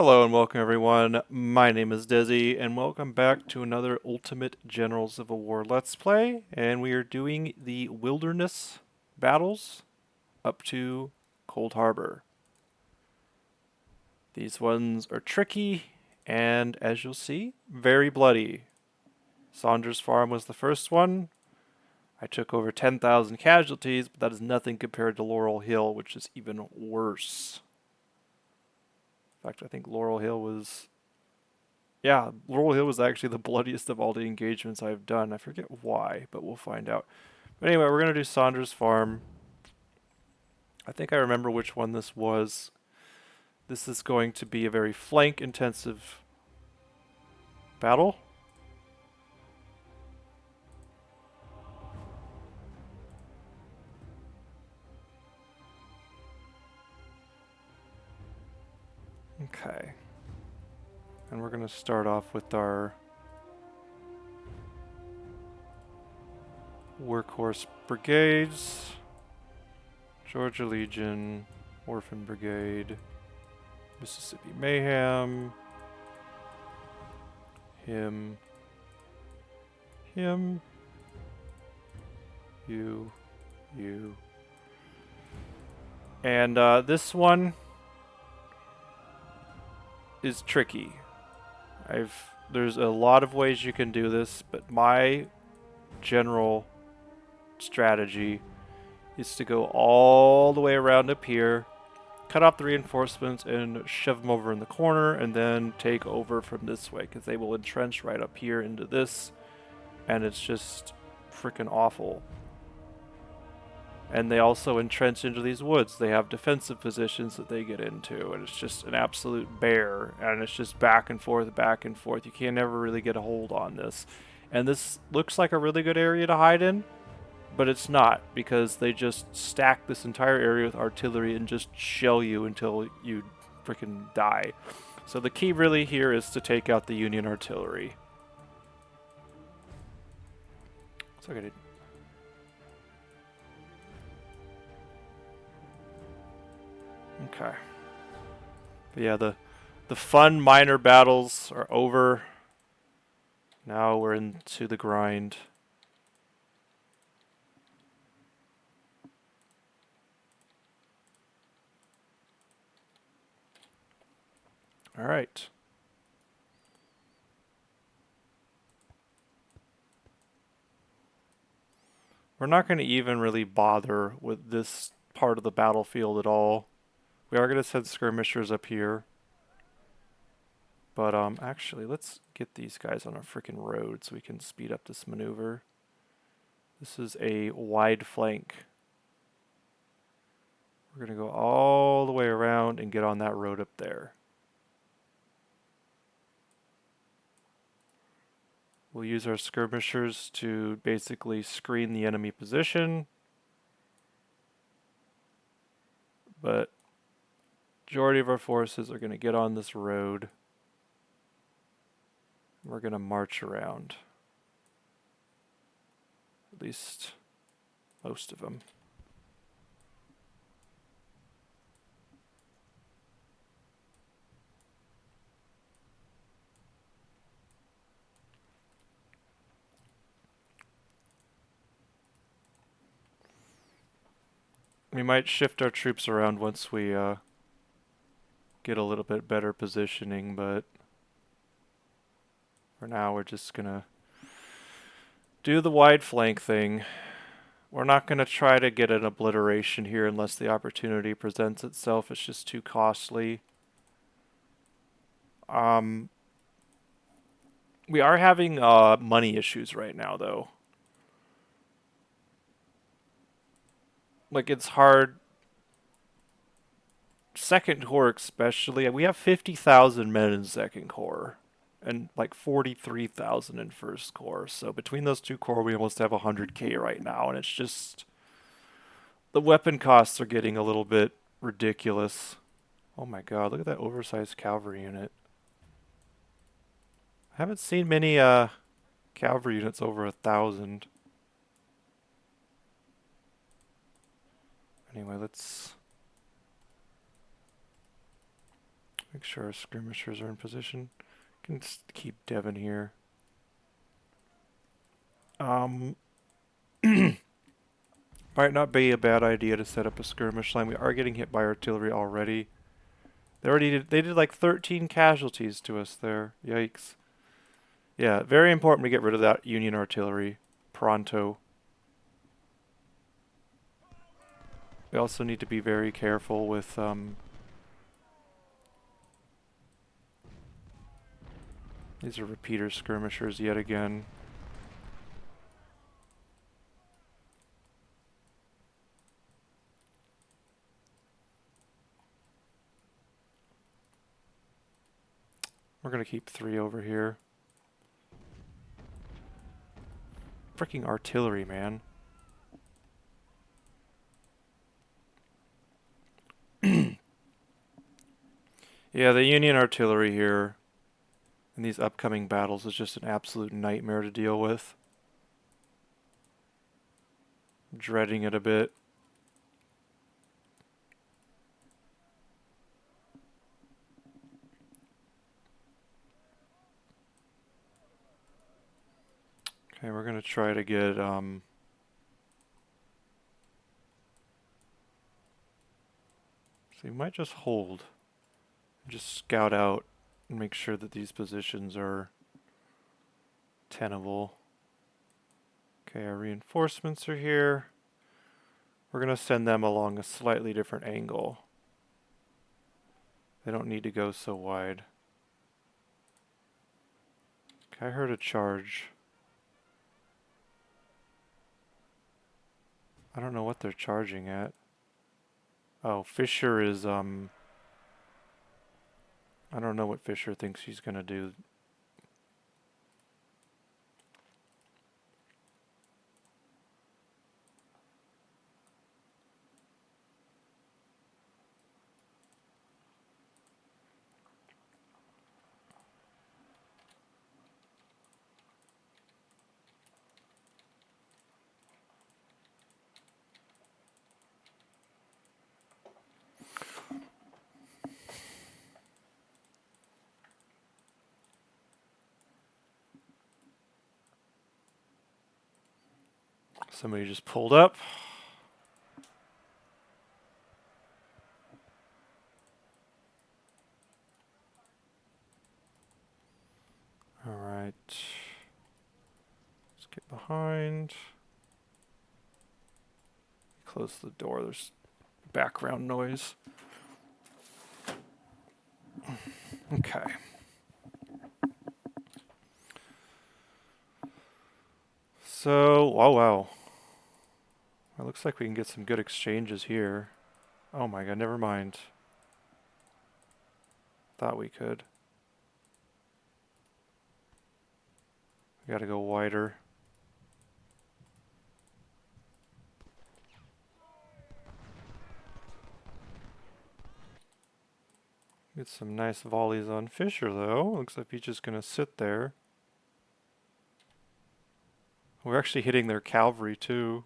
Hello and welcome everyone, my name is Desi and welcome back to another Ultimate Generals of a War Let's Play, and we are doing the wilderness battles up to Cold Harbor. These ones are tricky and, as you'll see, very bloody. Saunders Farm was the first one. I took over 10,000 casualties, but that is nothing compared to Laurel Hill, which is even worse. In fact, I think Laurel Hill was actually the bloodiest of all the engagements I've done. I forget why, but we'll find out. But anyway, we're going to do Saunders Farm. I think I remember which one this was. This is going to be a very flank-intensive battle. Okay. And we're going to start off with our workhorse brigades. Georgia Legion, Orphan Brigade, Mississippi Mayhem, him, you. And this one is tricky. There's a lot of ways you can do this, but my general strategy is to go all the way around up here, cut off the reinforcements and shove them over in the corner, and then take over from this way, because they will entrench right up here into this, and it's just freaking awful. And they also entrench into these woods. They have defensive positions that they get into, and it's just an absolute bear, and it's just back and forth, back and forth. You can't ever really get a hold on this. And this looks like a really good area to hide in, but it's not, because they just stack this entire area with artillery and just shell you until you freaking die. So the key really here is to take out the Union artillery. So I gotta... Okay. But yeah, the fun minor battles are over. Now we're into the grind. All right. We're not going to even really bother with this part of the battlefield at all. We are going to send skirmishers up here. But actually, let's get these guys on a freaking road so we can speed up this maneuver. This is a wide flank. We're going to go all the way around and get on that road up there. We'll use our skirmishers to basically screen the enemy position. But majority of our forces are going to get on this road. We're going to march around. At least most of them. We might shift our troops around once we get a little bit better positioning, but for now we're just gonna do the wide flank thing. We're not gonna try to get an obliteration here unless the opportunity presents itself. It's just too costly. We are having money issues right now, though. Like, it's hard. Second Corps especially. We have 50,000 men in Second Corps. And like 43,000 in First Corps. So between those two corps, we almost have 100k right now. And it's just... the weapon costs are getting a little bit ridiculous. Oh my god, look at that oversized cavalry unit. I haven't seen many cavalry units over 1,000. Anyway, let's Make sure our skirmishers are in position. Can just keep Devon here. Might not be a bad idea to set up a skirmish line. We are getting hit by artillery already. They did like 13 casualties to us there. Yikes. Yeah, very important to get rid of that Union artillery. Pronto. We also need to be very careful with these are repeater skirmishers yet again. We're gonna keep 3 over here. Freaking artillery, man. Yeah, the Union artillery here in these upcoming battles is just an absolute nightmare to deal with. I'm dreading it a bit. Okay, we're gonna try to get so we might just hold. Just scout out and make sure that these positions are tenable. Okay, our reinforcements are here. We're going to send them along a slightly different angle. They don't need to go so wide. Okay, I heard a charge. I don't know what they're charging at. Oh, Fisher is, I don't know what Fisher thinks he's going to do. Somebody just pulled up. All right. Let's get behind. Close the door. There's background noise. Okay. So, oh wow. It looks like we can get some good exchanges here. Oh my god, never mind. Thought we could. We gotta go wider. Get some nice volleys on Fisher though. Looks like he's just gonna sit there. We're actually hitting their cavalry too.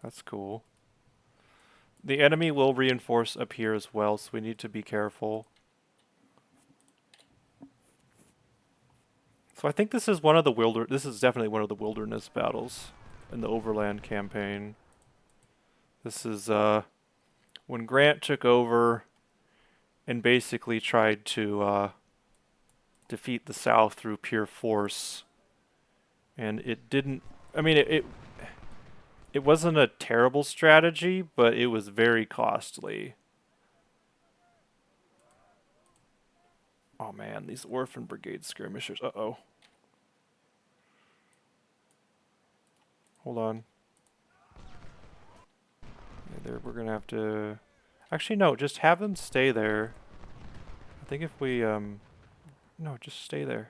That's cool. The enemy will reinforce up here as well, so we need to be careful. So I think this is one of the this is definitely one of the wilderness battles in the Overland campaign. This is when Grant took over and basically tried to defeat the South through pure force. And it didn't, I mean, it wasn't a terrible strategy, but it was very costly. Oh man, these Orphan Brigade skirmishers. Uh-oh. Hold on. Yeah, there, we're gonna have to... Actually, no, just have them stay there. I think if we, no, just stay there.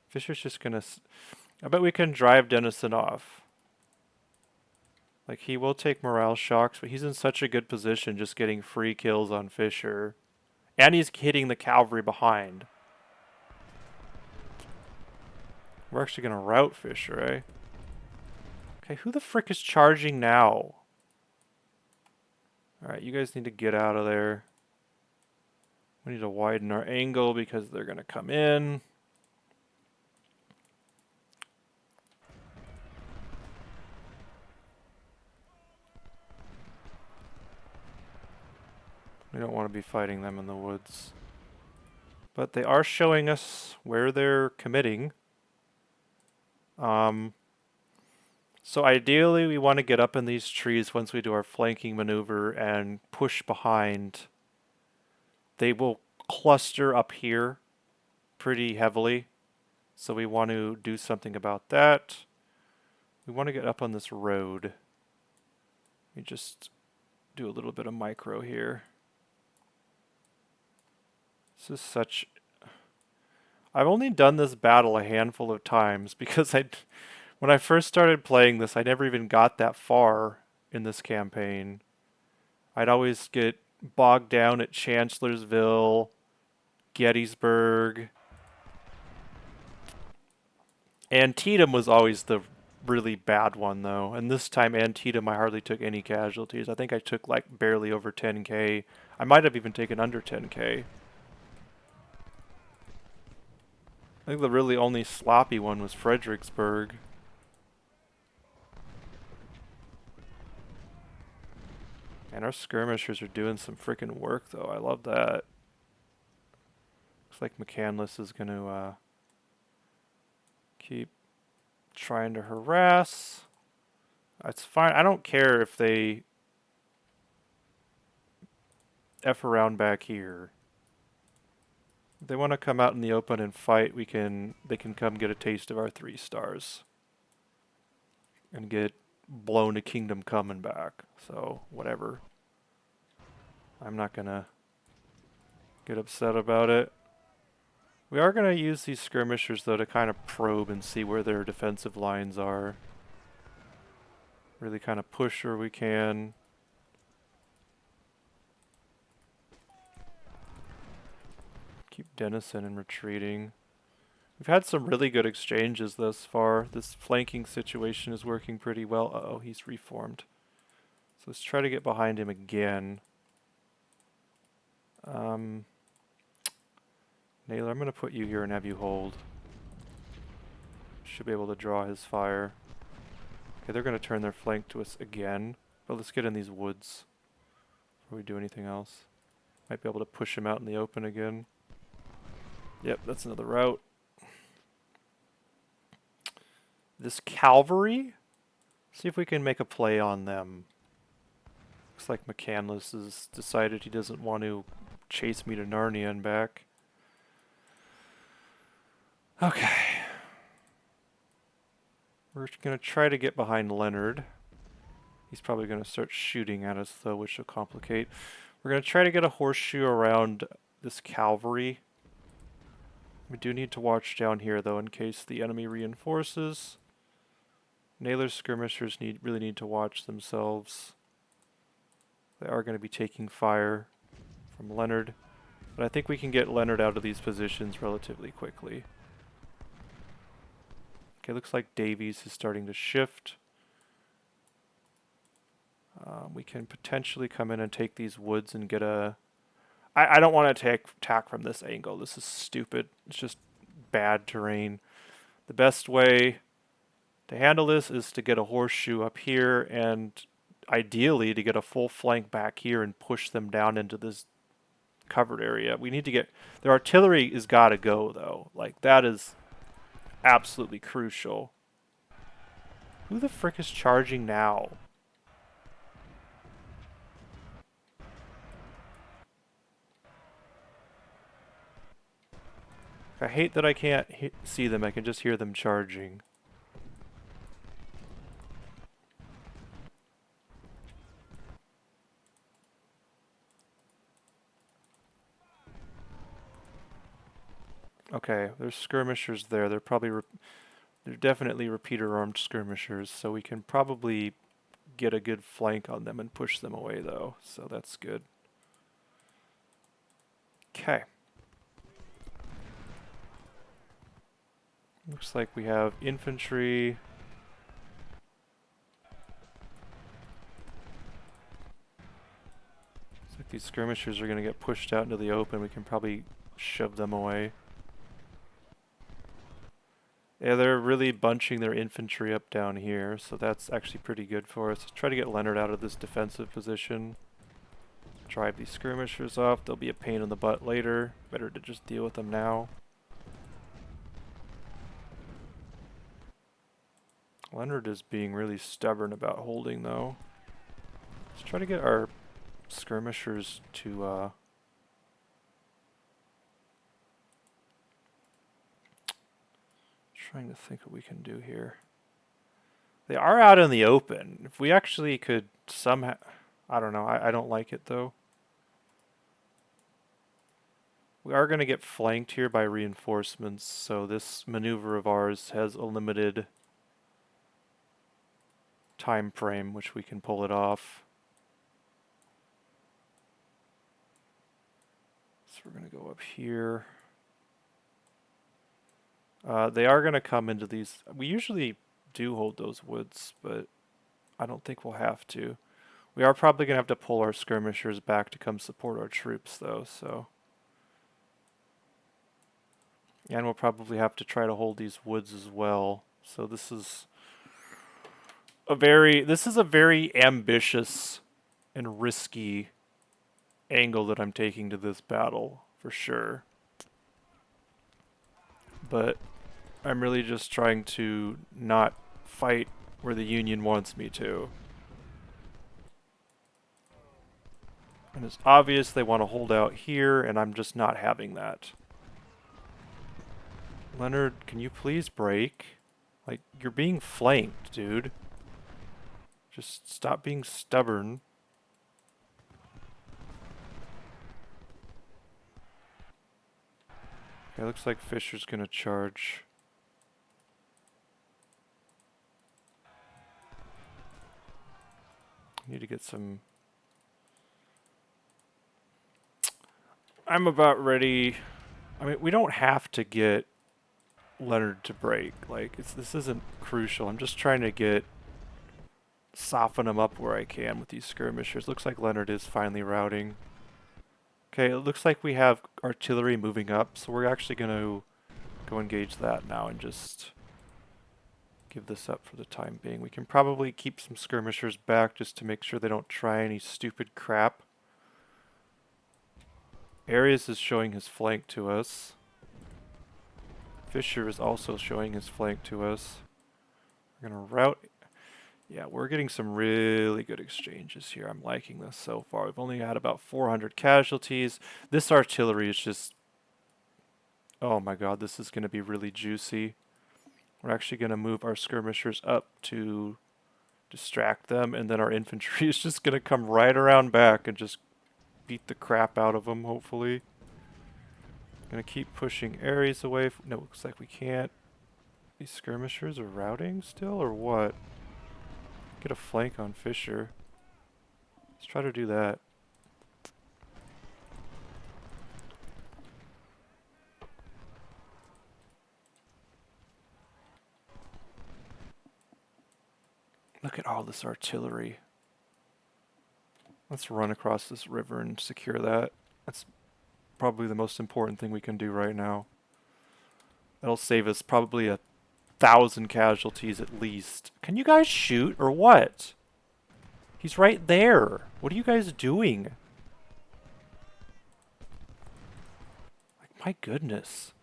Fisher's just gonna... I bet we can drive Dennison off. Like, he will take morale shocks, but he's in such a good position just getting free kills on Fisher. And he's hitting the cavalry behind. We're actually going to rout Fisher, eh? Okay, who the frick is charging now? Alright, you guys need to get out of there. We need to widen our angle because they're going to come in. We don't want to be fighting them in the woods. But they are showing us where they're committing. So ideally we want to get up in these trees once we do our flanking maneuver and push behind. They will cluster up here pretty heavily. So we want to do something about that. We want to get up on this road. Let me just do a little bit of micro here. This is such... I've only done this battle a handful of times because when I first started playing this, I never even got that far in this campaign. I'd always get bogged down at Chancellorsville, Gettysburg. Antietam was always the really bad one though, and this time Antietam I hardly took any casualties. I think I took like barely over 10k. I might have even taken under 10k. I think the really only sloppy one was Fredericksburg. And our skirmishers are doing some freaking work though. I love that. Looks like McCandless is going to keep trying to harass. It's fine. I don't care if they F around back here. If they want to come out in the open and fight, they can come get a taste of our 3 stars. And get blown to Kingdom Coming back. So, whatever. I'm not gonna get upset about it. We are gonna use these skirmishers though to kind of probe and see where their defensive lines are. Really kind of push where we can. Keep Denison and retreating. We've had some really good exchanges thus far. This flanking situation is working pretty well. Uh-oh, he's reformed. So let's try to get behind him again. Naylor, I'm going to put you here and have you hold. Should be able to draw his fire. Okay, they're going to turn their flank to us again. But let's get in these woods before we do anything else. Might be able to push him out in the open again. Yep, that's another route. This cavalry, see if we can make a play on them. Looks like McCandless has decided he doesn't want to chase me to Narnia and back. Okay. We're going to try to get behind Leonard. He's probably going to start shooting at us though, which will complicate. We're going to try to get a horseshoe around this cavalry. We do need to watch down here though in case the enemy reinforces. Naylor's skirmishers really need to watch themselves. They are going to be taking fire from Leonard. But I think we can get Leonard out of these positions relatively quickly. Okay, looks like Davies is starting to shift. We can potentially come in and take these woods and get a... I don't want to attack from this angle. This is stupid. It's just bad terrain. The best way to handle this is to get a horseshoe up here and ideally to get a full flank back here and push them down into this covered area. We need to get... Their artillery has got to go though. Like that is absolutely crucial. Who the frick is charging now? I hate that I can't see them. I can just hear them charging. Okay, there's skirmishers there. They're probably they're definitely repeater armed skirmishers, so we can probably get a good flank on them and push them away though. So that's good. Okay. Looks like we have infantry. Looks like these skirmishers are going to get pushed out into the open. We can probably shove them away. Yeah, they're really bunching their infantry up down here, so that's actually pretty good for us. Let's try to get Leonard out of this defensive position. Drive these skirmishers off. They'll be a pain in the butt later. Better to just deal with them now. Leonard is being really stubborn about holding, though. Let's try to get our skirmishers to trying to think what we can do here. They are out in the open. If we actually could somehow... I don't know. I don't like it, though. We are going to get flanked here by reinforcements, so this maneuver of ours has a limited time frame which we can pull it off. So we're going to go up here. They are going to come into these... We usually do hold those woods, but I don't think we'll have to. We are probably going to have to pull our skirmishers back to come support our troops, though, so... And we'll probably have to try to hold these woods as well. So this is a very ambitious and risky angle that I'm taking to this battle, for sure. But I'm really just trying to not fight where the Union wants me to. And it's obvious they want to hold out here, and I'm just not having that. Leonard, can you please break? Like, you're being flanked, dude. Just stop being stubborn. Okay, looks like Fisher's gonna charge. Need to get some... I'm about ready. I mean, we don't have to get Leonard to break. Like, this isn't crucial. I'm just trying to soften him up where I can with these skirmishers. Looks like Leonard is finally routing. Okay, it looks like we have artillery moving up, so we're actually going to go engage that now and just give this up for the time being. We can probably keep some skirmishers back just to make sure they don't try any stupid crap. Arias is showing his flank to us. Fisher is also showing his flank to us. We're going to route... Yeah, we're getting some really good exchanges here. I'm liking this so far. We've only had about 400 casualties. This artillery is just... Oh my god, this is going to be really juicy. We're actually going to move our skirmishers up to distract them, and then our infantry is just going to come right around back and just beat the crap out of them, hopefully. Gonna keep pushing Ares away. No, looks like we can't. These skirmishers are routing still, or what? Get a flank on Fisher. Let's try to do that. Look at all this artillery. Let's run across this river and secure that. That's probably the most important thing we can do right now. That'll save us probably 1,000 casualties at least. Can you guys shoot or what? He's right there. What are you guys doing? Like, my goodness.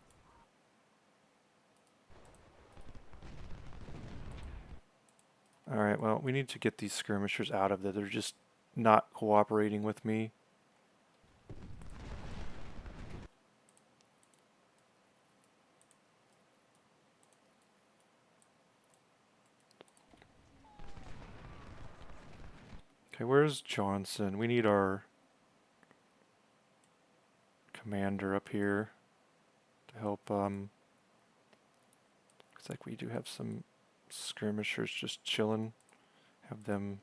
Alright, well, we need to get these skirmishers out of there. They're just not cooperating with me. Okay, where's Johnson? We need our commander up here to help. Looks like we do have some skirmishers just chilling. Have them.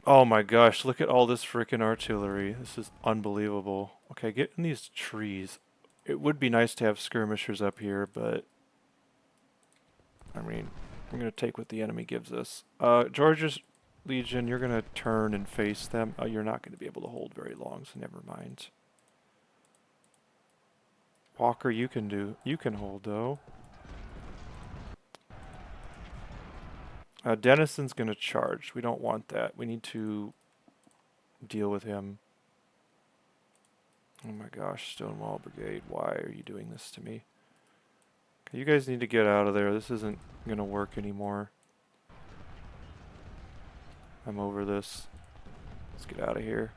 Oh my gosh, look at all this freaking artillery. This is unbelievable. Okay, get in these trees. It would be nice to have skirmishers up here, but I mean, we're going to take what the enemy gives us. George's Legion, you're gonna turn and face them. Oh, you're not gonna be able to hold very long, so never mind. Walker, you can hold though. Denison's gonna charge. We don't want that. We need to deal with him. Oh my gosh, Stonewall Brigade, why are you doing this to me? Okay, you guys need to get out of there. This isn't gonna work anymore. I'm over this. Let's get out of here.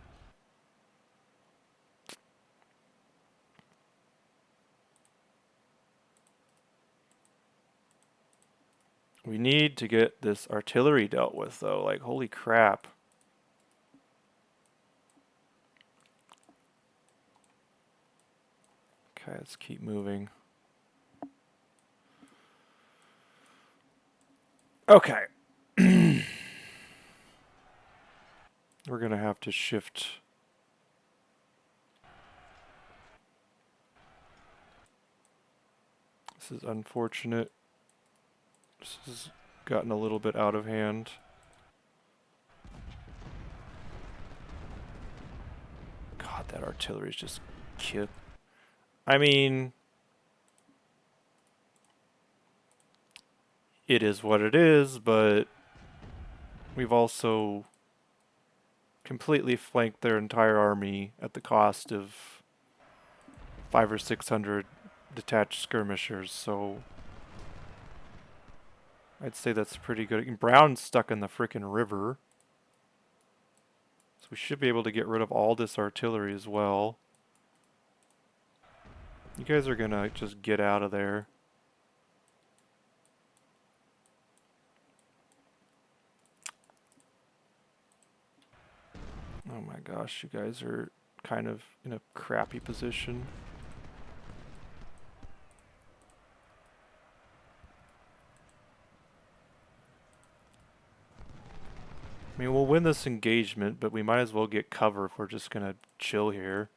We need to get this artillery dealt with, though. Like, holy crap. Okay, let's keep moving. Okay. We're going to have to shift. This is unfortunate. This has gotten a little bit out of hand. God, that artillery is just cute. I mean, it is what it is, but we've also completely flanked their entire army at the cost of 500 or 600 detached skirmishers, so I'd say that's pretty good. Brown's stuck in the frickin' river, so we should be able to get rid of all this artillery as well. You guys are gonna just get out of there. Oh my gosh, you guys are kind of in a crappy position. I mean, we'll win this engagement, but we might as well get cover if we're just gonna chill here.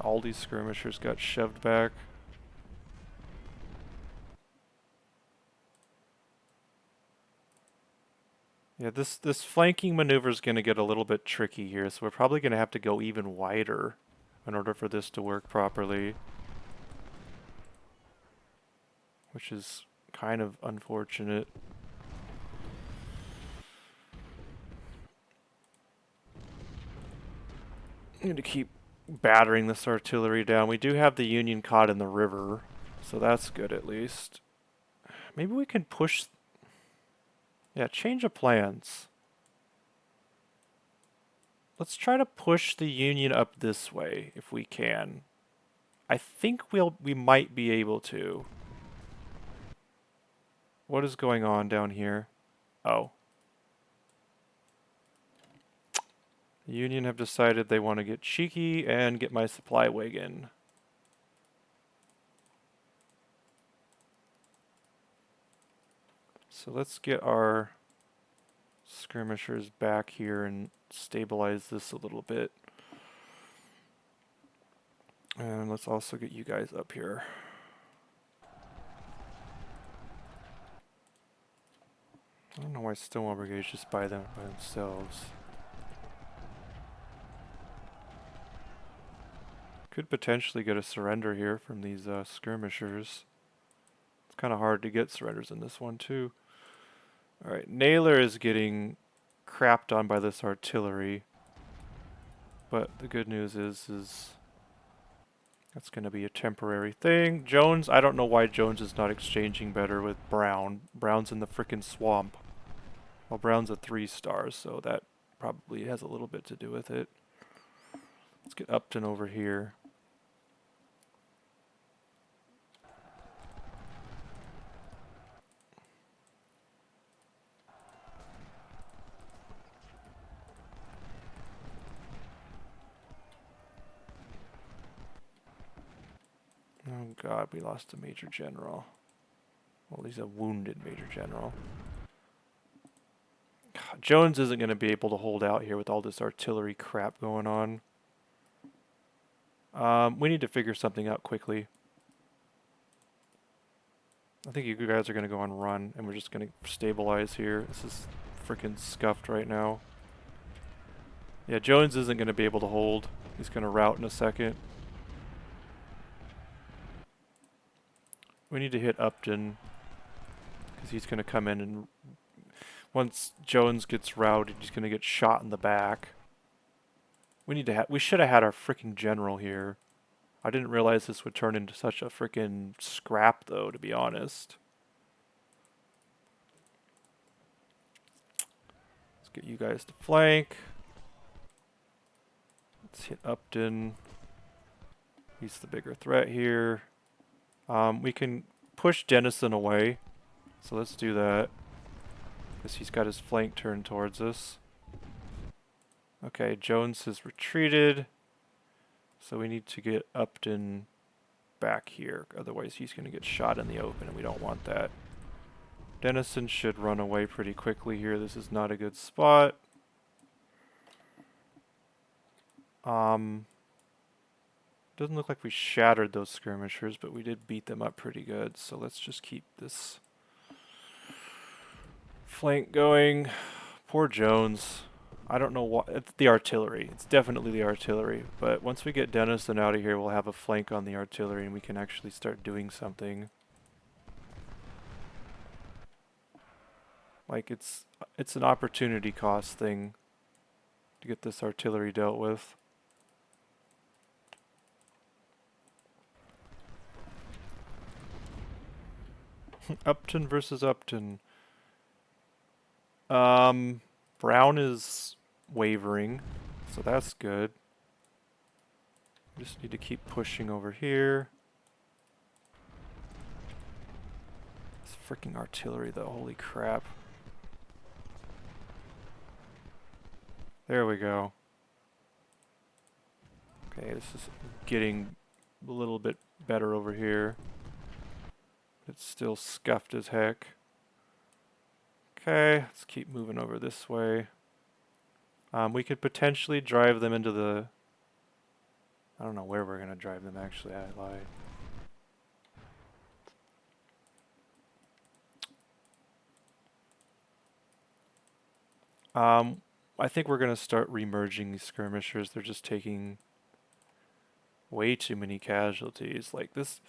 All these skirmishers got shoved back. Yeah, this flanking maneuver is going to get a little bit tricky here, so we're probably going to have to go even wider in order for this to work properly, which is kind of unfortunate. Need to keep battering this artillery down. We do have the Union caught in the river, so that's good at least. Maybe we can push... Yeah, change of plans. Let's try to push the Union up this way if we can. I think we might be able to. What is going on down here? Oh. The Union have decided they want to get cheeky and get my supply wagon. So let's get our skirmishers back here and stabilize this a little bit. And let's also get you guys up here. I don't know why Stonewall Brigades just by themselves. Could potentially get a surrender here from these skirmishers. It's kind of hard to get surrenders in this one too. Alright, Naylor is getting crapped on by this artillery. But the good news is that's going to be a temporary thing. Jones, I don't know why Jones is not exchanging better with Brown. Brown's in the frickin' swamp. Well, Brown's a 3-star, so that probably has a little bit to do with it. Let's get Upton over here. Oh god, we lost a major general. Well, he's a wounded major general. God, Jones isn't going to be able to hold out here with all this artillery crap going on. We need to figure something out quickly. I think you guys are going to go on run, and we're just going to stabilize here. This is freaking scuffed right now. Yeah, Jones isn't going to be able to hold. He's going to rout in a second. We need to hit Upton, because he's going to come in, and once Jones gets routed, he's going to get shot in the back. We should have had our freaking general here. I didn't realize this would turn into such a freaking scrap, though, to be honest. Let's get you guys to flank. Let's hit Upton. He's the bigger threat here. We can push Dennison away. So let's do that. Because he's got his flank turned towards us. Okay, Jones has retreated. So we need to get Upton back here. Otherwise he's going to get shot in the open, and we don't want that. Dennison should run away pretty quickly here. This is not a good spot. Doesn't look like we shattered those skirmishers, but we did beat them up pretty good. So let's just keep this flank going. Poor Jones. I don't know what. It's the artillery. It's definitely the artillery. But once we get Dennison out of here, we'll have a flank on the artillery, and we can actually start doing something. Like, it's an opportunity cost thing to get this artillery dealt with. Upton versus Upton. Brown is wavering, so that's good. We just need to keep pushing over here. This freaking artillery, though, holy crap. There we go. Okay, this is getting a little bit better over here. It's still scuffed as heck. Okay, let's keep moving over this way. We could potentially drive them into the... I don't know where we're going to drive them, actually. I lied. I think we're going to start remerging these skirmishers. They're just taking way too many casualties. Like this,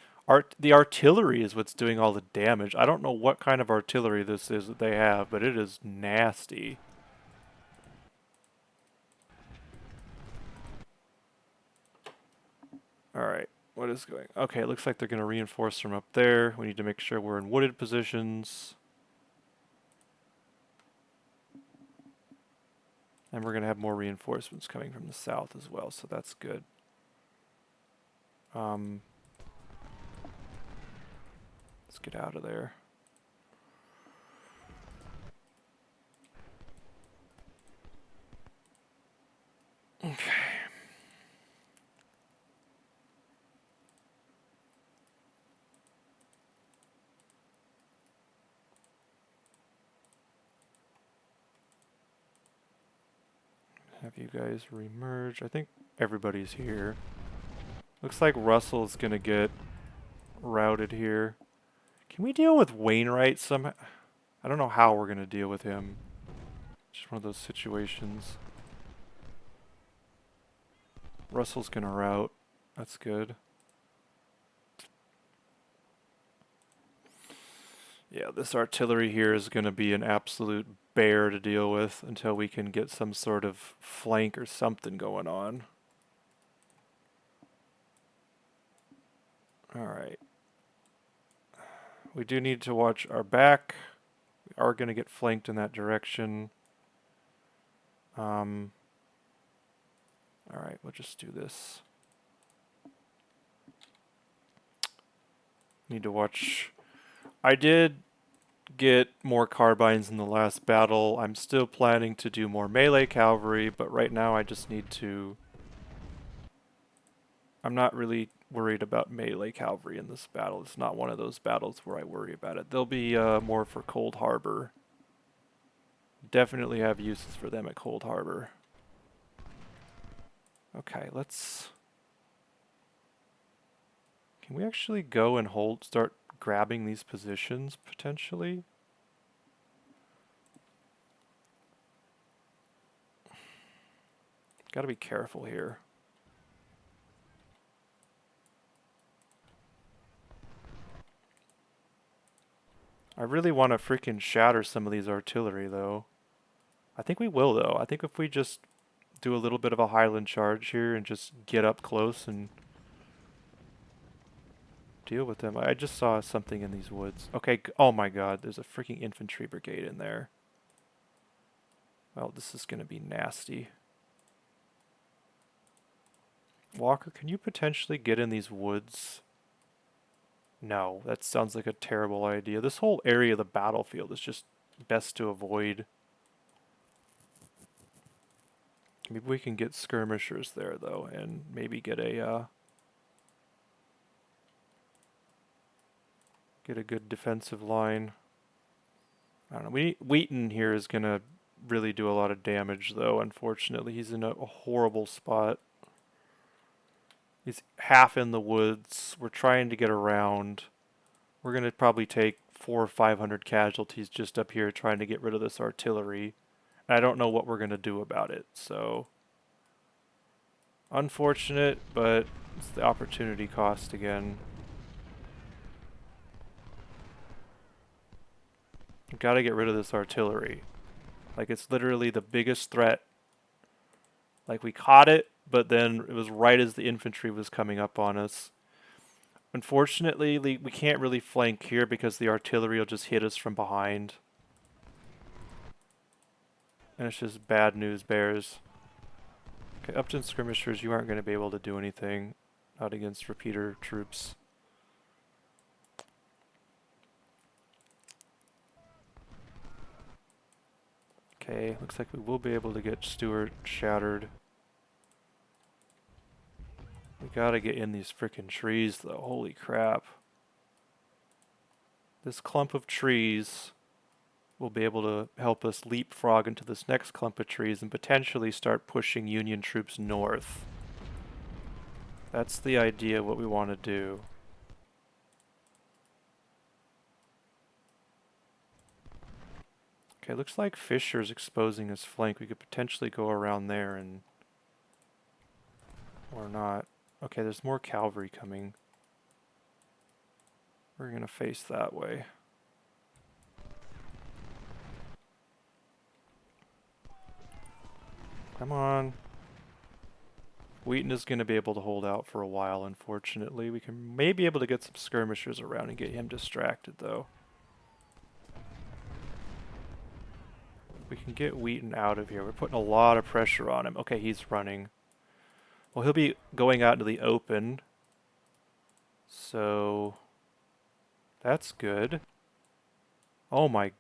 the artillery is what's doing all the damage. I don't know what kind of artillery this is that they have, but it is nasty. Alright, what is going... Okay, it looks like they're going to reinforce from up there. We need to make sure we're in wooded positions. And we're going to have more reinforcements coming from the south as well, so that's good. Let's get out of there. Okay. Have you guys remerge? I think everybody's here. Looks like Russell's gonna get routed here. Can we deal with Wainwright somehow? I don't know how we're gonna deal with him. Just one of those situations. Russell's gonna rout. That's good. Yeah, this artillery here is gonna be an absolute bear to deal with until we can get some sort of flank or something going on. Alright. We do need to watch our back. We are going to get flanked in that direction. Alright, we'll just do this. Need to watch... I did get more carbines in the last battle. I'm still planning to do more melee cavalry, but right now I just need to... I'm not really worried about melee cavalry in this battle. It's not one of those battles where I worry about it. They'll be more for Cold Harbor. Definitely have uses for them at Cold Harbor. Okay, let's... Can we actually go and start grabbing these positions, potentially. Gotta be careful here. I really want to freaking shatter some of these artillery, though. I think we will, though. I think if we just do a little bit of a Highland charge here and just get up close and deal with them. I just saw something in these woods. Okay, oh my god, there's a freaking infantry brigade in there. Well, this is going to be nasty. Walker, can you potentially get in these woods? No, that sounds like a terrible idea. This whole area of the battlefield is just best to avoid. Maybe we can get skirmishers there, though, and maybe get a good defensive line. I don't know. Wheaton here is going to really do a lot of damage, though, unfortunately. He's in a horrible spot. He's half in the woods. We're trying to get around. We're going to probably take 400 or 500 casualties just up here trying to get rid of this artillery. I don't know what we're going to do about it, so unfortunate, but it's the opportunity cost again. We've got to get rid of this artillery. Like, it's literally the biggest threat. Like, we caught it, but then it was right as the infantry was coming up on us. Unfortunately, we can't really flank here because the artillery will just hit us from behind. And it's just bad news bears. Okay, Upton skirmishers, you aren't going to be able to do anything. Not against repeater troops. Okay, looks like we will be able to get Stuart shattered. We gotta get in these frickin' trees, though. Holy crap. This clump of trees will be able to help us leapfrog into this next clump of trees and potentially start pushing Union troops north. That's the idea, what we want to do. Okay, looks like Fisher's exposing his flank. We could potentially go around there and... or not. Okay, there's more cavalry coming. We're gonna face that way. Come on. Wheaton is going to be able to hold out for a while, unfortunately. We can maybe be able to get some skirmishers around and get him distracted, though. We can get Wheaton out of here. We're putting a lot of pressure on him. Okay, he's running. Well, he'll be going out into the open. So... that's good. Oh my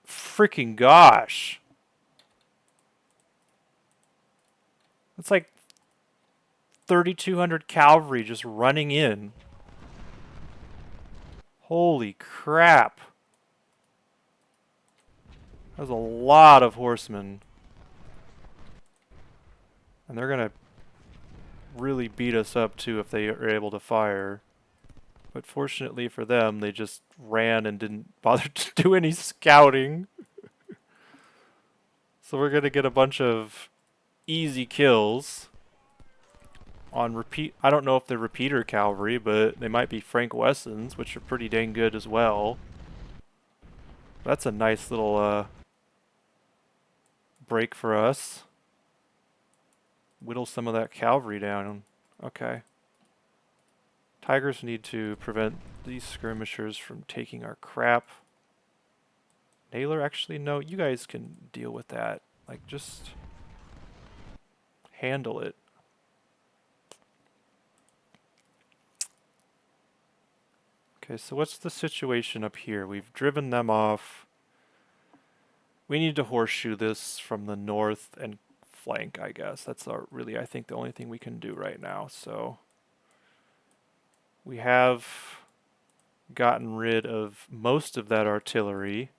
freaking gosh! It's like 3,200 cavalry just running in. Holy crap. That was a lot of horsemen. And they're going to really beat us up too if they are able to fire. But fortunately for them, they just ran and didn't bother to do any scouting. So we're going to get a bunch of easy kills on repeat. I don't know if they're repeater cavalry, but they might be Frank Wessons, which are pretty dang good as well. That's a nice little break for us. Whittle some of that cavalry down. Okay. Tigers need to prevent these skirmishers from taking our crap. Naylor, actually, no, you guys can deal with that. Like, just handle it. Okay, so what's the situation up here? We've driven them off. We need to horseshoe this from the north and flank, I guess. That's really, I think, the only thing we can do right now. So we have gotten rid of most of that artillery,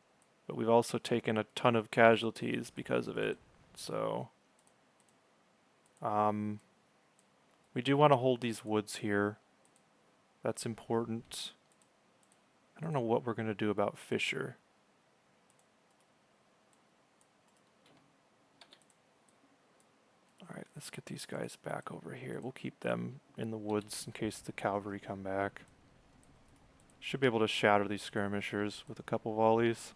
but we've also taken a ton of casualties because of it. So we do want to hold these woods here. That's important. I don't know what we're going to do about Fisher. Alright, let's get these guys back over here. We'll keep them in the woods in case the cavalry come back. Should be able to shatter these skirmishers with a couple volleys.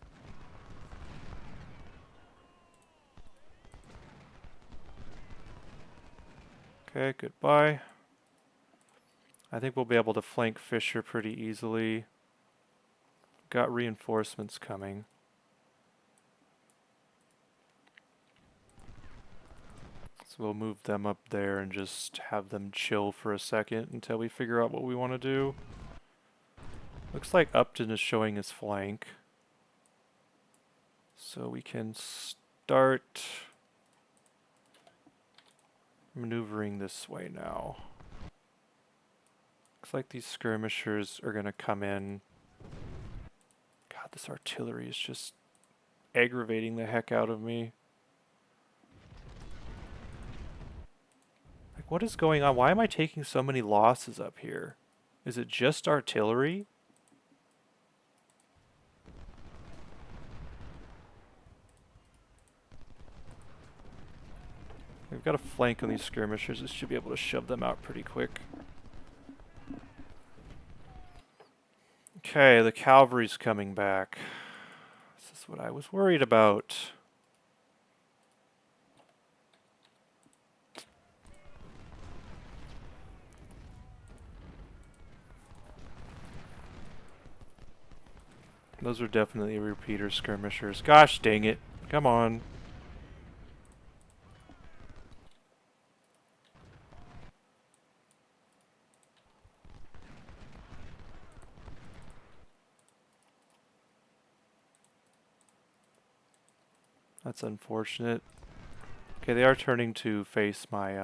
Okay, goodbye. I think we'll be able to flank Fisher pretty easily. Got reinforcements coming. So we'll move them up there and just have them chill for a second until we figure out what we want to do. Looks like Upton is showing his flank. So we can start maneuvering this way now. Looks like these skirmishers are going to come in. God, this artillery is just aggravating the heck out of me. Like, what is going on? Why am I taking so many losses up here? Is it just artillery? We've got a flank on these skirmishers. This should be able to shove them out pretty quick. Okay, the cavalry's coming back. This is what I was worried about. Those are definitely repeater skirmishers. Gosh dang it. Come on. That's unfortunate. Okay, they are turning to face my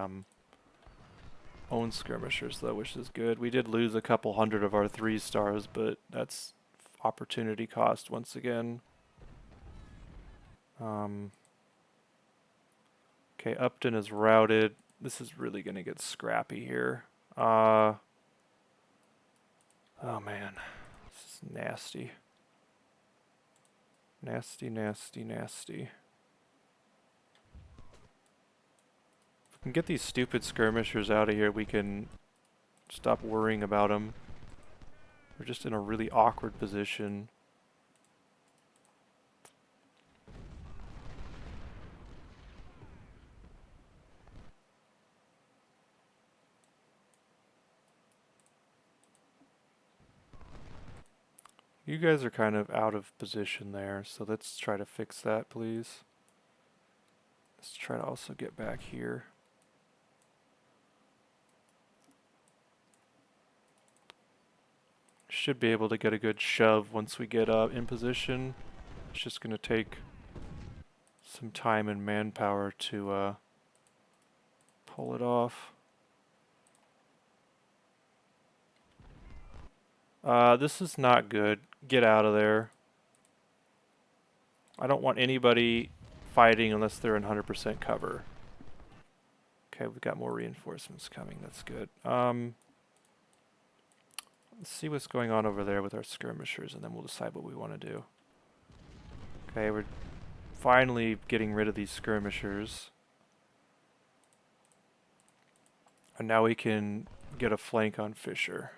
own skirmishers though, which is good. We did lose a couple hundred of our 3 stars, but that's opportunity cost once again. Okay, Upton is routed. This is really going to get scrappy here. Oh man, this is nasty. Nasty, nasty, nasty. If we can get these stupid skirmishers out of here, we can stop worrying about them. We're just in a really awkward position. You guys are kind of out of position there, so let's try to fix that, please. Let's try to also get back here. Should be able to get a good shove once we get in position. It's just going to take some time and manpower to pull it off. This is not good. Get out of there. I don't want anybody fighting unless they're in 100% cover. Okay, we've got more reinforcements coming. That's good. Let's see what's going on over there with our skirmishers, and then we'll decide what we want to do. Okay, we're finally getting rid of these skirmishers. And now we can get a flank on Fisher.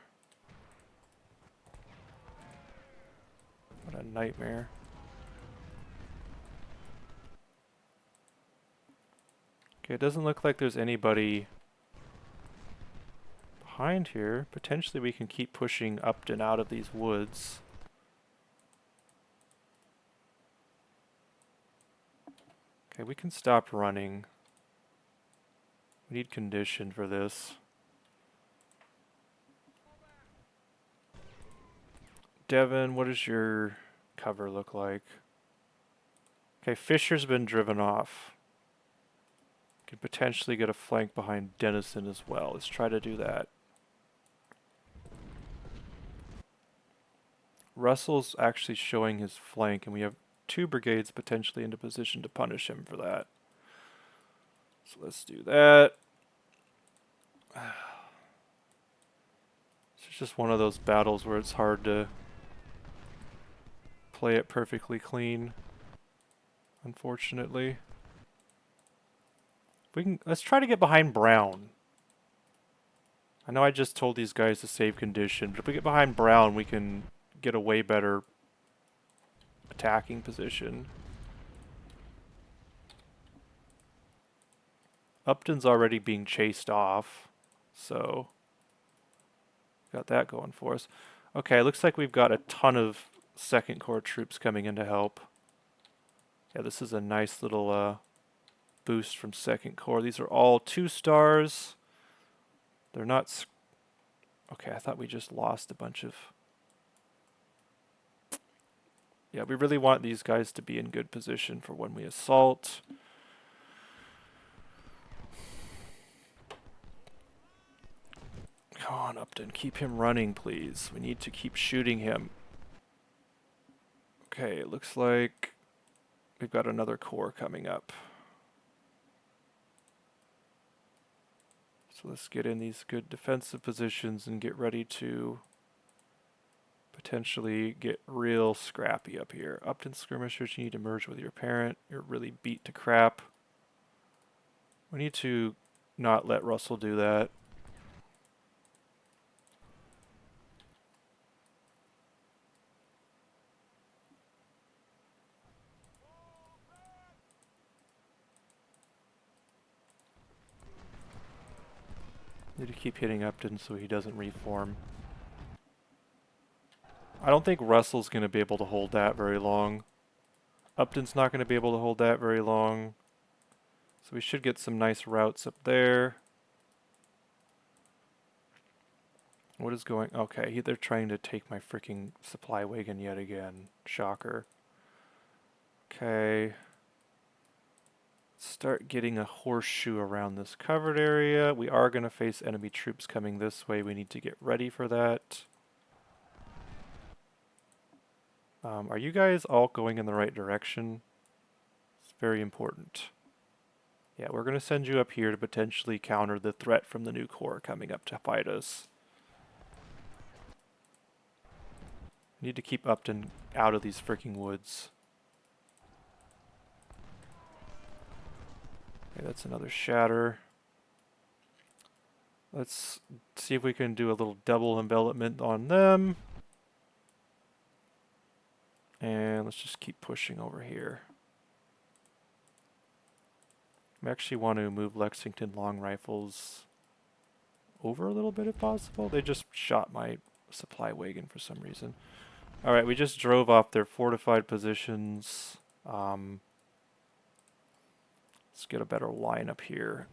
What a nightmare. Okay, it doesn't look like there's anybody behind here. Potentially we can keep pushing Upton out of these woods. Okay, we can stop running. We need condition for this. Devin, what does your cover look like? Okay, Fisher's been driven off. Could potentially get a flank behind Denison as well. Let's try to do that. Russell's actually showing his flank, and we have 2 brigades potentially into position to punish him for that. So let's do that. It's just one of those battles where it's hard to play it perfectly clean, unfortunately. Let's try to get behind Brown. I know I just told these guys to save condition, but if we get behind Brown, we can get a way better attacking position. Upton's already being chased off, so got that going for us. Okay, looks like we've got a ton of Second Corps troops coming in to help. Yeah, this is a nice little boost from Second Corps. These are all 2 stars. They're not... Okay, I thought we just lost a bunch of... Yeah, we really want these guys to be in good position for when we assault. Come on, Upton, keep him running, please. We need to keep shooting him. Okay, it looks like we've got another corps coming up. So let's get in these good defensive positions and get ready to potentially get real scrappy up here. Upton skirmishers, you need to merge with your parent. You're really beat to crap. We need to not let Russell do that. Need to keep hitting Upton so he doesn't reform. I don't think Russell's going to be able to hold that very long. Upton's not going to be able to hold that very long. So we should get some nice routes up there. What is going... Okay, they're trying to take my freaking supply wagon yet again. Shocker. Okay. Start getting a horseshoe around this covered area. We are going to face enemy troops coming this way. We need to get ready for that. Are you guys all going in the right direction? It's very important. Yeah, we're going to send you up here to potentially counter the threat from the new corps coming up to fight us. We need to keep Upton out of these freaking woods. Okay, that's another shatter. Let's see if we can do a little double envelopment on them. And let's just keep pushing over here. I actually want to move Lexington long rifles over a little bit if possible. They just shot my supply wagon for some reason. Alright, we just drove off their fortified positions. Let's get a better line up here.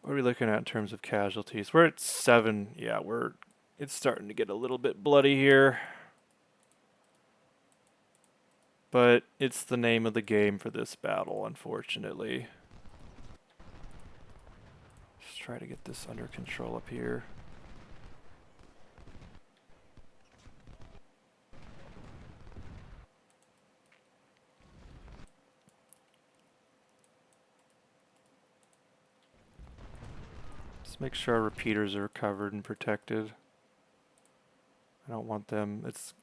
What are we looking at in terms of casualties? We're at 7. Yeah, it's starting to get a little bit bloody here. But it's the name of the game for this battle, unfortunately. Let's try to get this under control up here. Let's make sure our repeaters are covered and protected. I don't want them. It's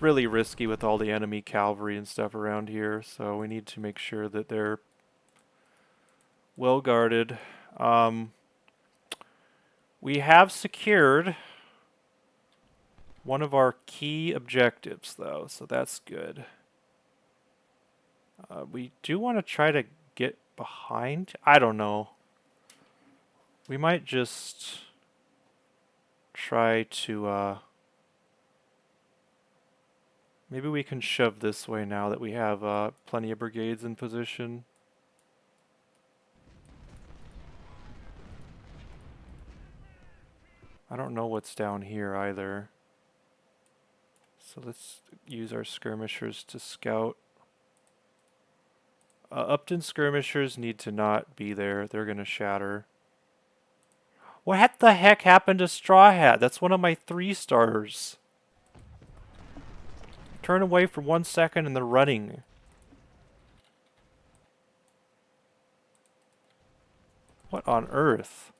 really risky with all the enemy cavalry and stuff around here, so we need to make sure that they're well guarded. We have secured one of our key objectives, though, so that's good. We do want to try to get behind. I don't know. We might just try to... maybe we can shove this way now that we have plenty of brigades in position. I don't know what's down here either. So let's use our skirmishers to scout. Upton skirmishers need to not be there. They're going to shatter. What the heck happened to Straw Hat? That's one of my 3 stars. Turn away for 1 second and they're running. What on earth?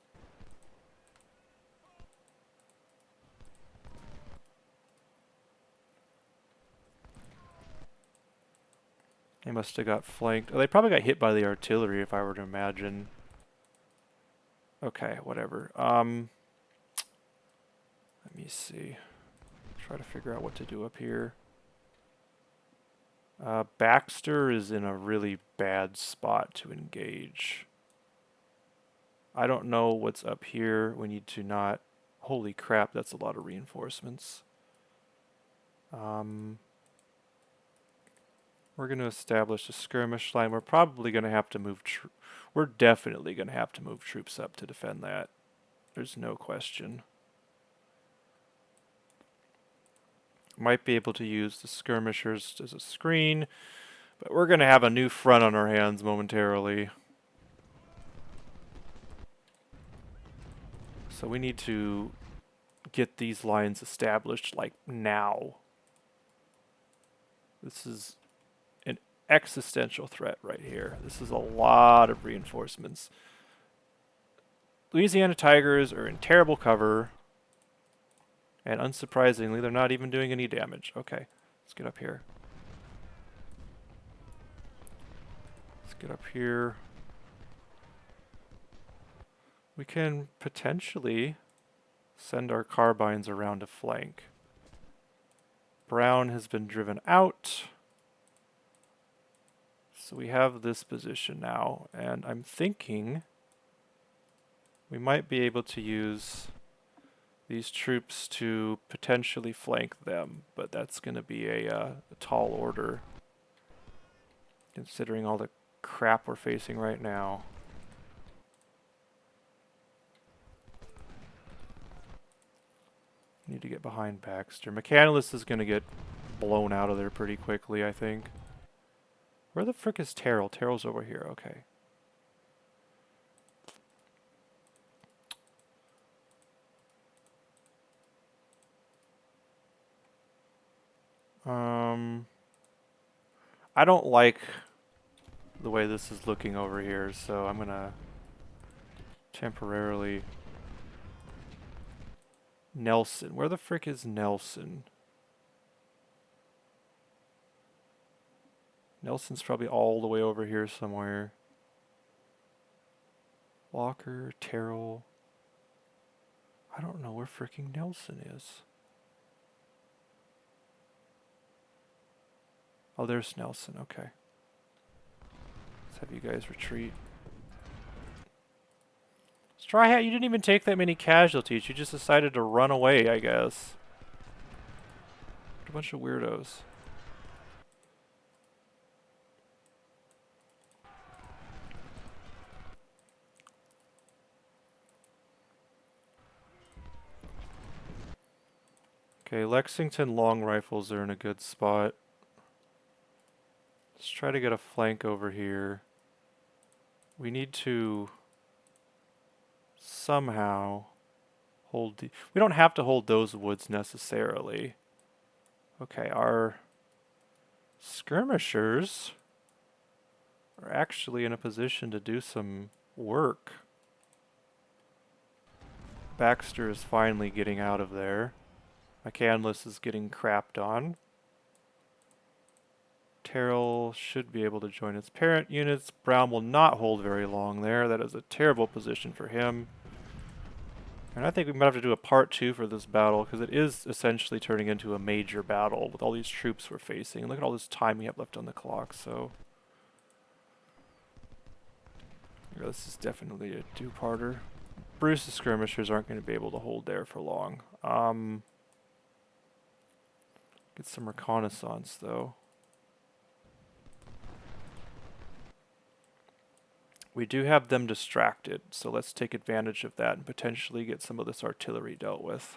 They must have got flanked. Oh, they probably got hit by the artillery, if I were to imagine. Okay, whatever. Let me see. Try to figure out what to do up here. Baxter is in a really bad spot to engage. I don't know what's up here. We need to not... Holy crap, that's a lot of reinforcements. We're going to establish a skirmish line. We're probably going to have to move... We're definitely going to have to move troops up to defend that. There's no question. Might be able to use the skirmishers as a screen, but we're going to have a new front on our hands momentarily. So we need to get these lines established, like, now. This is an existential threat right here. This is a lot of reinforcements. Louisiana Tigers are in terrible cover. And unsurprisingly, they're not even doing any damage. Okay, let's get up here. Let's get up here. We can potentially send our carbines around to flank. Brown has been driven out. So we have this position now, and I'm thinking we might be able to use these troops to potentially flank them, but that's going to be a tall order, considering all the crap we're facing right now. Need to get behind Baxter. Mechanolist is going to get blown out of there pretty quickly, I think. Where the frick is Terrell? Terrell's over here, okay. I don't like the way this is looking over here, so I'm gonna temporarily... Nelson. Where the frick is Nelson? Nelson's probably all the way over here somewhere. Walker, Terrell. I don't know where fricking Nelson is. Oh, there's Nelson. Okay. Let's have you guys retreat. Straw Hat, you didn't even take that many casualties. You just decided to run away, I guess. What a bunch of weirdos. Okay, Lexington long rifles are in a good spot. Let's try to get a flank over here. We need to somehow hold the... We don't have to hold those woods necessarily. Okay, our skirmishers are actually in a position to do some work. Baxter is finally getting out of there. McCandless is getting crapped on. Terrell should be able to join its parent units. Brown will not hold very long there. That is a terrible position for him. And I think we might have to do a part 2 for this battle, because it is essentially turning into a major battle with all these troops we're facing. And look at all this time we have left on the clock, so... Yeah, this is definitely a two-parter. Bruce's skirmishers aren't going to be able to hold there for long. Get some reconnaissance, though. We do have them distracted, so let's take advantage of that and potentially get some of this artillery dealt with.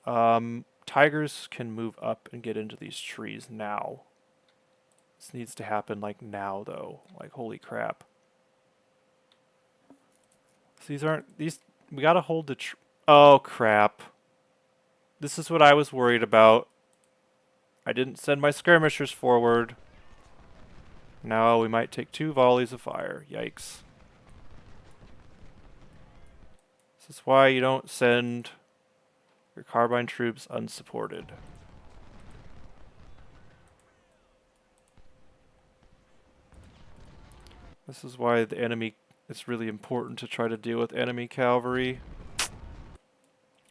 Tigers can move up and get into these trees now. This needs to happen, like, now, though. Like, holy crap. So these aren't... These... We gotta hold the... Oh, crap. This is what I was worried about. I didn't send my skirmishers forward. Now we might take 2 volleys of fire. Yikes. This is why you don't send your carbine troops unsupported. This is why the enemy, it's really important to try to deal with enemy cavalry.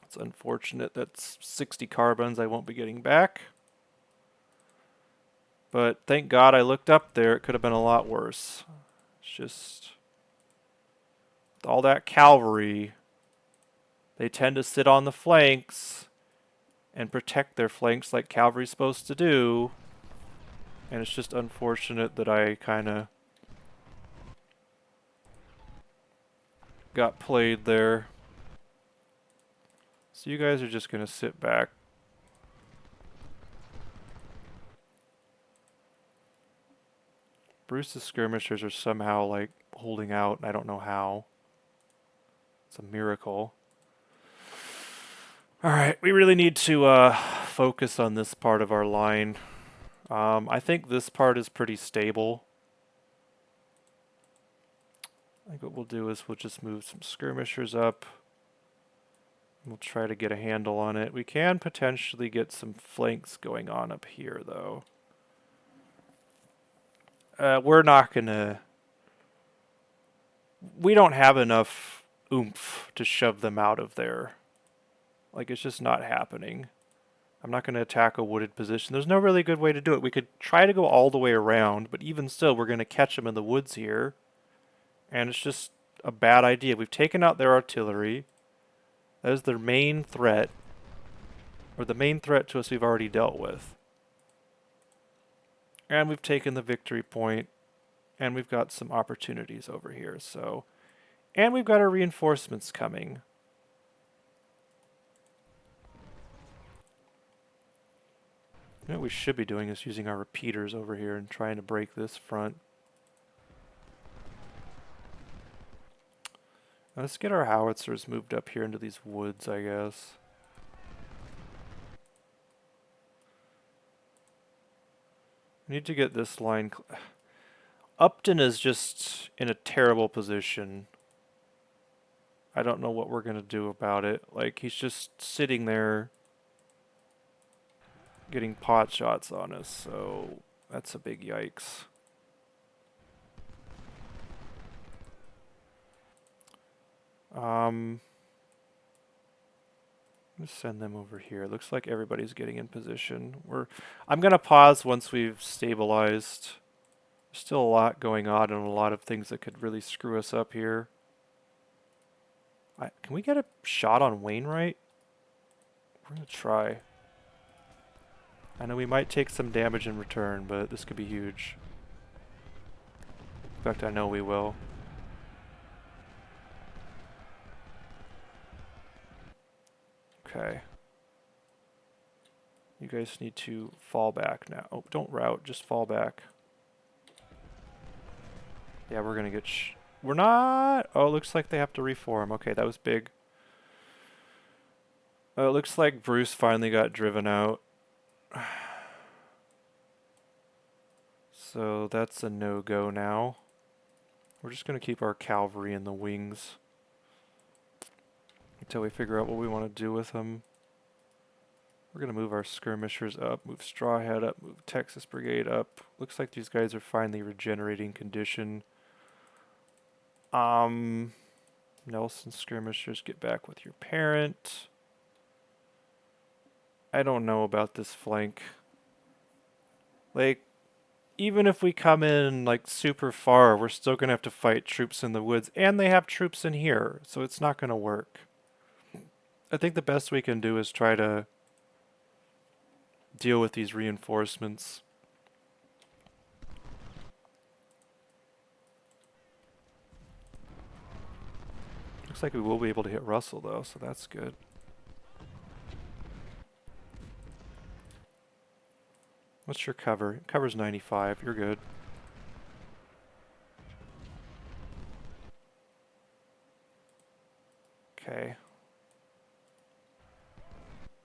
It's unfortunate that's 60 carbons I won't be getting back. But thank God I looked up there. It could have been a lot worse. It's just with all that cavalry, they tend to sit on the flanks and protect their flanks like cavalry's supposed to do. And it's just unfortunate that I kind of got played there. So you guys are just going to sit back. Bruce's skirmishers are somehow like holding out, and I don't know how. It's a miracle. Alright, we really need to focus on this part of our line. I think this part is pretty stable. I think what we'll do is we'll just move some skirmishers up. We'll try to get a handle on it. We can potentially get some flanks going on up here, though. We're not gonna... We don't have enough oomph to shove them out of there. Like, it's just not happening. I'm not going to attack a wooded position. There's no really good way to do it. We could try to go all the way around, but even still, we're going to catch them in the woods here. And it's just a bad idea. We've taken out their artillery. That is their main threat. Or the main threat to us we've already dealt with. And we've taken the victory point. And we've got some opportunities over here. So, and we've got our reinforcements coming. What we should be doing is using our repeaters over here and trying to break this front. Now let's get our howitzers moved up here into these woods, I guess. We need to get this line... Upton is just in a terrible position. I don't know what we're going to do about it. Like, he's just sitting there getting pot shots on us, so that's a big yikes. Let's send them over here. Looks like everybody's getting in position. I'm gonna pause once we've stabilized. There's still a lot going on and a lot of things that could really screw us up here. Can we get a shot on Wainwright? We're gonna try. I know we might take some damage in return, but this could be huge. In fact, I know we will. Okay. You guys need to fall back now. Oh, don't rout, just fall back. Yeah, we're gonna get we're not... Oh, it looks like they have to reform. Okay, that was big. It looks like Bruce finally got driven out. So that's a no-go now. We're just going to keep our cavalry in the wings until we figure out what we want to do with them. We're going to move our skirmishers up, move Strawhead up, move Texas Brigade up. Looks like these guys are finally regenerating condition. Nelson skirmishers, get back with your parent. I don't know about this flank. Like, even if we come in like super far, we're still going to have to fight troops in the woods, and they have troops in here, so it's not going to work. I think the best we can do is try to deal with these reinforcements. Looks like we will be able to hit Russell though, so that's good. What's your cover? Cover's 95. You're good. Okay.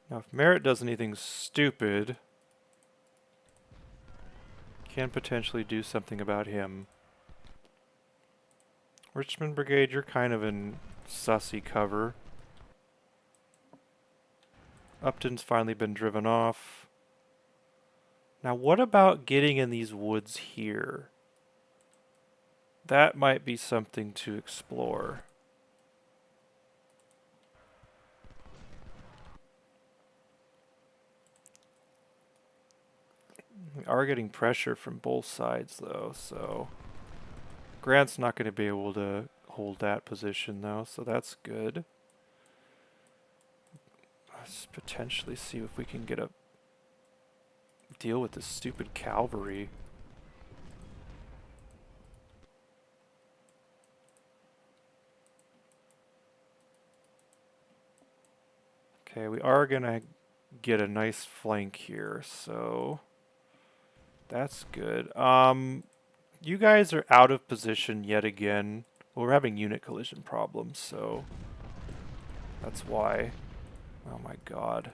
Now, if Merritt does anything stupid, can potentially do something about him. Richmond Brigade, you're kind of in sussy cover. Upton's finally been driven off. Now, what about getting in these woods here? That might be something to explore. We are getting pressure from both sides, though, so Grant's not going to be able to hold that position, though, so that's good. Let's potentially see if we can get a deal with this stupid cavalry. Okay, we are going to get a nice flank here, so that's good. You guys are out of position yet again. Well, we're having unit collision problems, so that's why. Oh my god.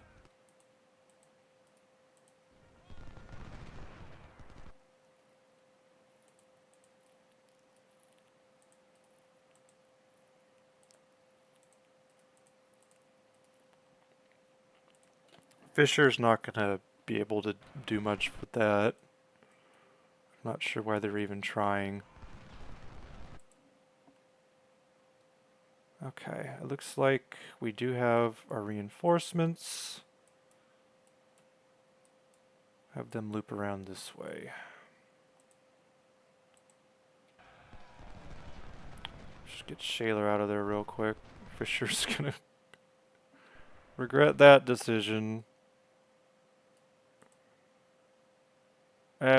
Fisher's not gonna be able to do much with that. I'm not sure why they're even trying. Okay, it looks like we do have our reinforcements. Have them loop around this way. Just get Shaler out of there real quick. Fisher's gonna regret that decision.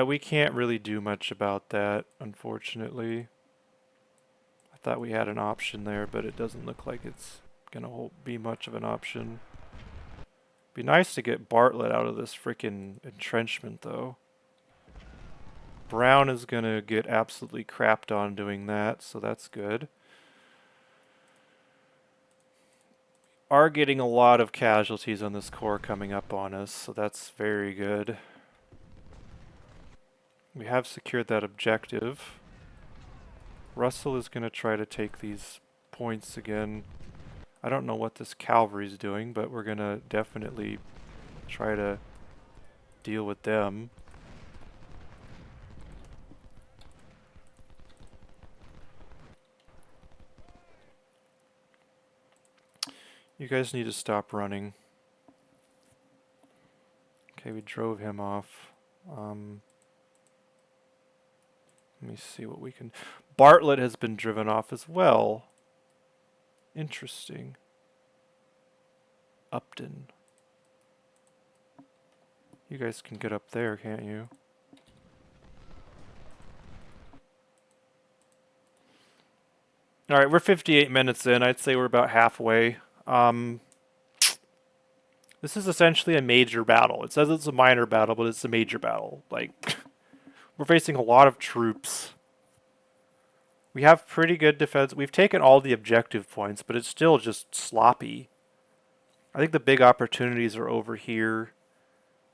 We can't really do much about that, unfortunately. I thought we had an option there, but it doesn't look like it's gonna be much of an option. Be nice to get Bartlett out of this freaking entrenchment, though. Brown is gonna get absolutely crapped on doing that, so that's good. Are getting a lot of casualties on this core coming up on us, so that's very good. We have secured that objective. Russell is going to try to take these points again. I don't know what this cavalry's doing, but we're going to definitely try to deal with them. You guys need to stop running. Okay, we drove him off. Let me see what we can... Bartlett has been driven off as well. Interesting. Upton. You guys can get up there, can't you? Alright, we're 58 minutes in. I'd say we're about halfway. This is essentially a major battle. It says it's a minor battle, but it's a major battle. Like... We're facing a lot of troops. We have pretty good defense. We've taken all the objective points, but it's still just sloppy. I think the big opportunities are over here.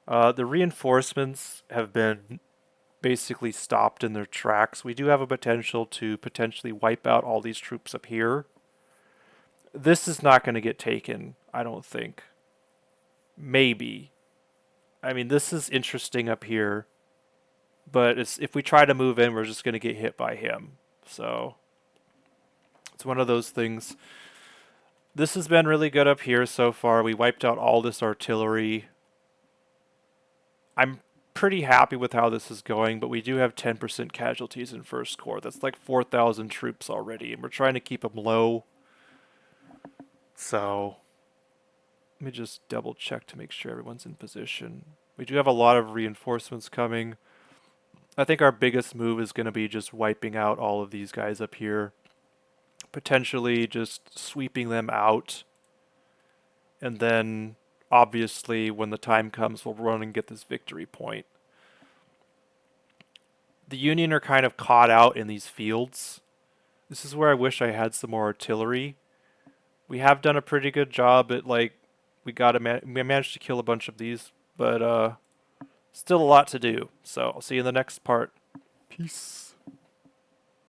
The reinforcements have been basically stopped in their tracks. We do have a potential to potentially wipe out all these troops up here. This is not going to get taken, I don't think. Maybe. I mean, this is interesting up here. But if we try to move in, we're just going to get hit by him. So it's one of those things. This has been really good up here so far. We wiped out all this artillery. I'm pretty happy with how this is going, but we do have 10% casualties in First Corps. That's like 4,000 troops already, and we're trying to keep them low. So let me just double check to make sure everyone's in position. We do have a lot of reinforcements coming. I think our biggest move is going to be just wiping out all of these guys up here. Potentially just sweeping them out. And then, obviously, when the time comes, we'll run and get this victory point. The Union are kind of caught out in these fields. This is where I wish I had some more artillery. We have done a pretty good job at, like, we managed to kill a bunch of these, but, still a lot to do. So I'll see you in the next part. Peace.